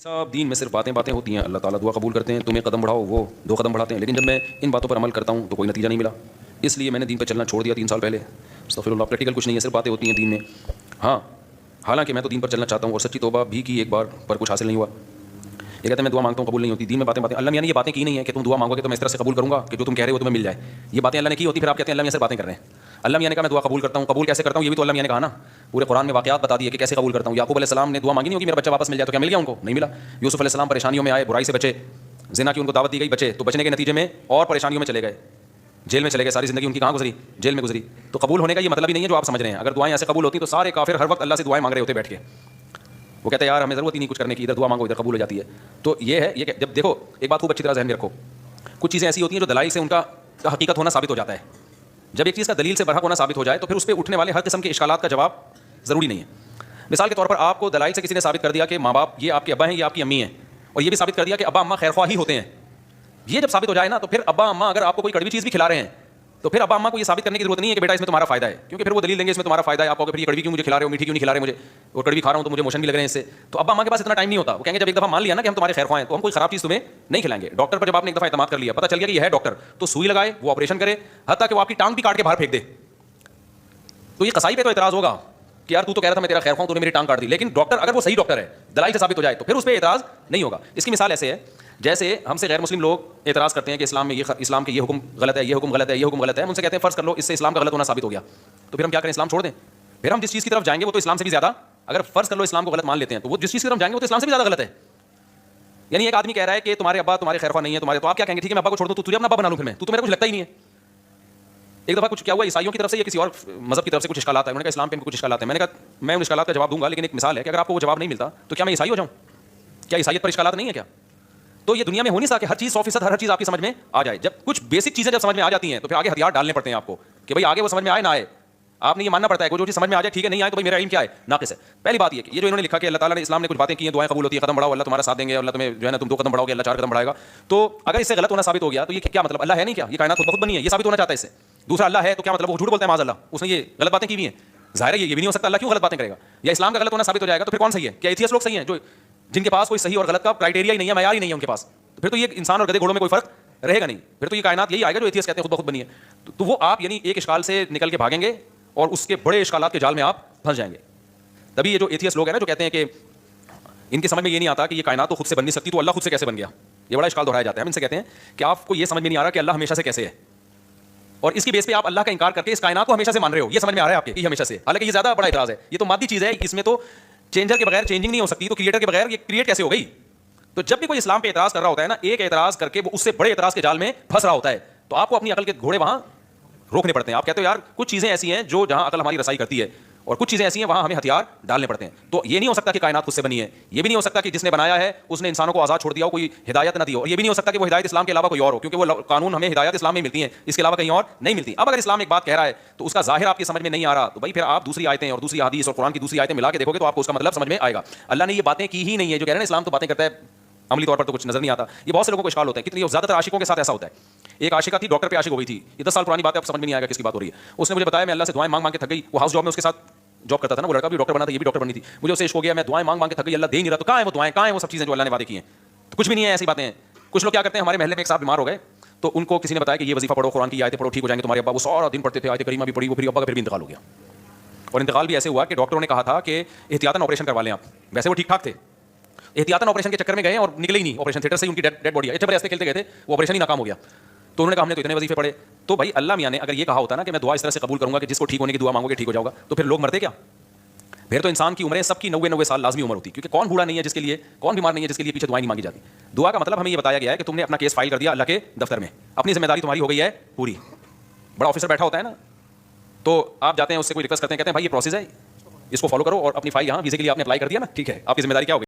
साहब दीन में सिर्फ बातें बातें होती हैं, अल्लाह ताला दुआ कबूल करते हैं, तुम्हें कदम बढ़ाओ, वो 2 कदम बढ़ाते हैं, लेकिन जब मैं इन बातों पर अमल करता हूँ तो कोई नतीजा नहीं मिला, इसलिए मैंने दीन पर चलना छोड़ दिया 3 साल पहले। अस्तगफिरुल्लाह, प्रैक्टिकल कुछ नहीं है, सिर्फ बातें होती हैं दीन में। हाँ, हालांकि मैं तो दीन पर चलना चाहता हूँ और सच्ची तौबा भी की एक बार, पर कुछ हासिल नहीं हुआ। ये कहते हैं मैं दुआ मांगता हूँ कबूल नहीं होती, दीन में बातें बातें। अल्लाह मियां ने ये बातें की नहीं है कि तुम दुआ मांगोगे तो मैं इस तरह से कबूल करूँगा कि जो तुम कह रहे हो तुम्हें मिल जाए। ये बातें अल्लाह ने की होती, फिर आप कहते हैं अल्लाह मियां से बातें कर रहे हैं। अल्लाह मियां ने कहा मैं दुआ कबूल करता हूँ, कबूल कैसे करता हूँ ये भी तो अल्लाह मियां ने कहा ना। पूरे कुरान में वाक़यात बता दिए कि कैसे कबूल करता हूँ। याकूब अलैहिस्सलाम ने दुआ मांगी नहीं होगी मेरा बच्चा वापस मिल जाए, तो क्या मिल गया उनको? नहीं मिला। यूसुफ अलैहिस्सलाम परेशानियों में आए, बुराई से बचे, ज़िना की उनको दावत दी गई, बचे, तो बचने के नतीजे में और परेशानियों में चले गए, जेल में चले गए, सारी ज़िंदगी उनकी कहाँ गुजरी? जेल में गुजरी। तो कबूल होने का ये मतलब ही नहीं है जो आप समझ रहे हैं। अगर दुआएं ऐसे कबूल होती तो सारे काफिर हर वक्त अल्लाह से दुआएं मांग रहे होते बैठ के। वो कहते हैं यार हमें ज़रूरत ही नहीं कुछ करने की, इधर दुआ मांगो इधर कबूल हो जाती है। तो ये है, ये जब देखो एक बात खूब अच्छी तरह ज़हन में रखो, कुछ चीज़ें ऐसी होती हैं जो दलाइल से उनका हकीकत होना साबित हो जाता है। जब एक चीज़ का दलील से बरहक होना साबित हो जाए तो फिर उस पर उठने वाले हर किस्म के इश्कालात का जवाब ज़रूरी नहीं है। मिसाल के तौर पर आपको दलाइल से किसी ने साबित कर दिया कि माँ बाप ये आपके अब्बा हैं, ये आपकी अम्मी हैं, और ये भी साबित कर दिया कि अब्बा अम्मा खैरख्वाह ही होते हैं। ये जब साबित हो जाए ना, तो फिर अब्बा अम्मा अगर आपको कोई कड़वी चीज़ भी खिला रहे हैं तो फिर अब्बा अम्मा को ये साबित करने की जरूरत नहीं है कि बेटा इसमें तुम्हारा फायदा है, क्योंकि फिर वो दलील देंगे इसमें तुम्हारा फायदा है। आप कहोगे फिर ये कड़वी क्यों मुझे खिला रहे हो, मीठी क्यों नहीं खिला रहे मुझे, और कड़वी खा रहा हूँ तो मुझे मोशन भी लग रहे हैं इससे। तो अब्बा अम्मा के पास इतना टाइम नहीं होता, वो कहेंगे जब एक दफ़ा मान लिया ना कि हम तुम्हारे खैरख्वाह हैं तो हम कोई खराब चीज़ तुम्हें नहीं खिलाएंगे। डॉक्टर पर जब आपने एक दफ़ा एतमाद कर लिया, पता चल गया कि ये है डॉक्टर, तो सुई लगाए, वो ऑपरेशन करे, हत्ता कि वो आपकी टांग भी काट के बाहर फेंक दे, तो ये कसाई पे तो एतराज़ होगा कि यार तू तो कह रहा था मैं तेरा खैरख्वाह हूं, तूने मेरी टांग काट दी। लेकिन डॉक्टर अगर वो सही डॉक्टर है, दलाइल से साबित हो जाए, तो फिर उस पर एतराज़ नहीं होगा। इसकी मिसाल ऐसे है जैसे हमसे गैर मुस्लिम लोग एतराज़ करते हैं कि इस्लाम में ये इस्लाम के ये हुक्म गलत है, ये हुक्म गलत है, ये हुक्म गलत है। उनसे कहते हैं फ़र्ज़ कर लो इससे इस्लाम का गलत होना साबित हो गया, तो फिर हम क्या करें? इस्लाम छोड़ दें? फिर हम जिस चीज़ की तरफ जाएंगे वो तो इस्लाम से भी ज़्यादा, अगर फ़र्ज़ कर लो इस्लाम को गलत मान लेते हैं तो वो जिस चीज़ की तरफ जाएंगे वो तो इस्लाम से भी ज़्यादा गलत है। यानी एक आदमी कह रहा है कि तुम्हारे अब्बा तुम्हारे खैरख्वाह नहीं है तुम्हारे, तो आप क्या कहेंगे? ठीक है मैं अब्बा को छोड़ दूँ, तुझे अपना अब्बा बना लूँ, फिर मैं, तू तो मेरा कुछ लगता ही नहीं है। एक दफ़ा कुछ क्या हुआ, ईसाइयों की तरफ से या किसी और मज़हब की तरफ से कुछ इश्कालात है, उन्होंने कहा इस्लाम पे कुछ इश्कालात है। मैंने कहा मैं उन इश्कालात का जवाब दूंगा, लेकिन एक मिसाल है कि अगर आपको वो जवाब नहीं मिलता तो क्या मैं ईसाई हो जाऊँ? क्या ईसाइयत पर इश्कालात नहीं है क्या? तो ये दुनिया में हो नहीं सकता कि हर चीज़ 100% हर चीज़ आपकी समझ में आ जाए। जब कुछ बेसिक चीज़ें जब समझ में आ जाती हैं तो फिर आगे हथियार डालने पड़ते हैं आपको कि भाई आगे वो समझ में आए ना आए, आपने ये मानना पड़ता है कि जो चीज़ समझ में आ जाए ठीक है, नहीं आए तो भाई मेरा इल्म क्या है, नाक़िस है। पहली बात ये कि ये जो इन्होंने लिखा कि अल्लाह ताला ने इस्लाम ने कुछ बातें की हैं, दुआएं कबूल होती है, कदम बढ़ाओ अल्लाह तुम्हारा साथ देंगे, अल्लाह तुम्हें जो है ना तुम 2 कदम बढ़ाओगे अल्लाह 4 कदम बढ़ाएगा। तो अगर इससे गलत होना साबित हो गया तो ये क्या मतलब? अल्लाह है नहीं क्या? ये कायनात खुद ब खुद बनी है, ये साबित होना चाहता है इससे। दूसरा अल्लाह है तो क्या मतलब? वो झूठ बोलता है माज़ अल्लाह, उसने ये गलत बातें की हुई हैं। ज़ाहिर है ये भी नहीं हो सकता, अल्लाह क्यों गलत बातें करेगा? या इस्लाम का गलत होना साबित हो जाएगा तो फिर कौन सही है? क्या एथियस्ट लोग सही हैं, जो जिनके पास कोई सही और गलत का क्राइटेरिया ही नहीं है, मयार ही नहीं है उनके पास? तो फिर तो ये इंसान और गधे घोड़ों में कोई फर्क रहेगा नहीं। फिर तो ये कायनात यही आएगा जो एथियस्ट कहते हैं खुद ब खुद बनी है। तो वो आप यानी एक इश्काल से निकल के भागेंगे और उसके बड़े इश्कालात के जाल में आप फंस जाएंगे। तभी ये जो एथियस्ट लोग हैं ना जो कहते हैं कि इनके समझ में ये नहीं आता कि ये कायनात तो खुद से बन नहीं सकती, तो अल्लाह खुद से कैसे बन गया, ये बड़ा इश्काल दोहराया जाता है। हम इनसे कहते हैं कि आपको ये समझ में नहीं आ रहा कि अल्लाह हमेशा से कैसे है, और इसकी बेस पे आप अल्लाह का इंकार करके इस कायनात को हमेशा से मान रहे हो। ये समझ में आ रहा है आपके कि हमेशा से, हालांकि ये ज्यादा बड़ा इतराज है। ये तो मादी चीज है, इसमें तो चेंजर के बगैर चेंजिंग नहीं हो सकती, तो क्रिएटर के बगैर ये क्रिएट कैसे हो गई? तो जब भी कोई इस्लाम पे एतराज कर रहा होता है ना, एक एतराज करके वो उससे बड़े एतराज के जाल में फंस रहा होता है, तो आपको अपनी अकल के घोड़े वहां रोकने पड़ते हैं। आप कहते हो यार कुछ चीजें ऐसी हैं जो जहां अकल हमारी रसाई करती है, और कुछ चीजें ऐसी हैं वहां हमें हथियार डालने पड़ते हैं। तो ये नहीं हो सकता कि कायनात खुद से बनी है, ये भी नहीं हो सकता कि जिसने बनाया है उसने इंसानों को आजाद छोड़ दिया हो, कोई हिदायत न दी हो, और ये भी नहीं हो सकता कि वो हिदायत इस्लाम के अलावा कोई और हो, क्योंकि वो कानून हमें हिदायत इस्लाम में मिलती है, इसके अलावा कहीं और नहीं मिलती। अब अगर इस्लाम एक बात कह रहा है तो उसका जाहिर आपकी समझ में नहीं आ रहा, तो भाई फिर आप दूसरी आयतें और दूसरी हदीस और कुरान की दूसरी आयतें मिला के देखोगे तो आपको उसका मतलब समझ में आएगा। अल्लाह ने ये बातें की ही नहीं है। जो कह रहे हैं इस्लाम तो बातें करता है, अमली तौर पर तो कुछ नजर नहीं आता। ये बहुत से लोगों को इश्काल होता है, कितनी ज्यादातर आशिकों के साथ ऐसा होता है। एक आशिका थी, डॉक्टर पे आशिक हो गई थी, ये 10 साल पुरानी बात है, अब समझ में नहीं आएगा किसकी बात हो रही है। उसने मुझे बताया मैं अल्लाह से दुआएं मांग मांग के थक गई। वो हाउस जॉब में उसके साथ जॉब करता था ना, वो लड़का भी डॉक्टर बना था, ये भी डॉक्टर बनी थी। मुझे उससे इश्क हो गया, मैं दुआएं मांग मांग के थक गई, अल्लाह दे नहीं रहा, तो कहाँ है वो दुआएं, कहाँ है वो सब चीजें जो अल्लाह ने वादे की हैं? तो कुछ भी नहीं है, ऐसी बातें हैं। कुछ लोग क्या करते हैं, हमारे महल्ले में एक साहब बीमार हो गए तो उनको किसी ने बताया कि ये वजीफा पढ़ो, कुरान की आयतें पढ़ो, ठीक हो जाएंगे तुम्हारे अब्बा। वो सारा दिन पढ़ते थे, आयत करीमा भी पढ़ी, वो फिर अब्बा का फिर भी इंतकाल हो गया। और इंतकाल भी ऐसे हुआ कि डॉक्टरों ने कहा था कि एहतियातन ऑपरेशन करवा लें आप। वैसे वो ठीक ठाक थे, एहतियातन ऑपरेशन के चक्कर में गए और निकले ही नहीं ऑपरेशन थिएटर से, उनकी डेड बॉडी अच्छे बड़े ऐसे खेलते गए थे, वो ऑपरेशन ही नाकाम हो गया। तो उन्होंने कहा हमने तो इतने वजीफे पढ़े। तो भाई अल्लाह मियां ने अगर ये कहा होता ना कि मैं दुआ इस तरह से कबूल करूंगा कि जिसको ठीक होने की दुआ मांगोगे ठीक हो जाओगा, तो फिर लोग मरते क्या? फिर तो इंसान की उम्रें सबकी 90-90 साल लाजमी उम्र होती, क्योंकि कौन बूढ़ा नहीं है जिसके लिए, कौन बीमार नहीं है जिसके लिए पीछे दुआएं नहीं मांगी जाती। दुआ का मतलब हमें ये बताया गया है कि तुमने अपना केस फाइल कर दिया अल्लाह के दफ्तर में, अपनी जिम्मेदारी तुम्हारी हो गई है पूरी। बड़ा ऑफिसर बैठा होता है ना, तो आप जाते हैं उससे कोई रिक्वेस्ट करते हैं, कहते हैं भाई ये प्रोसेस है, इसको फॉलो करो और अपनी फाइल यहाँ वीजे के लिए आपने अप्लाई कर दिया ना, ठीक है, आपकी जिम्मेदारी क्या हो गई?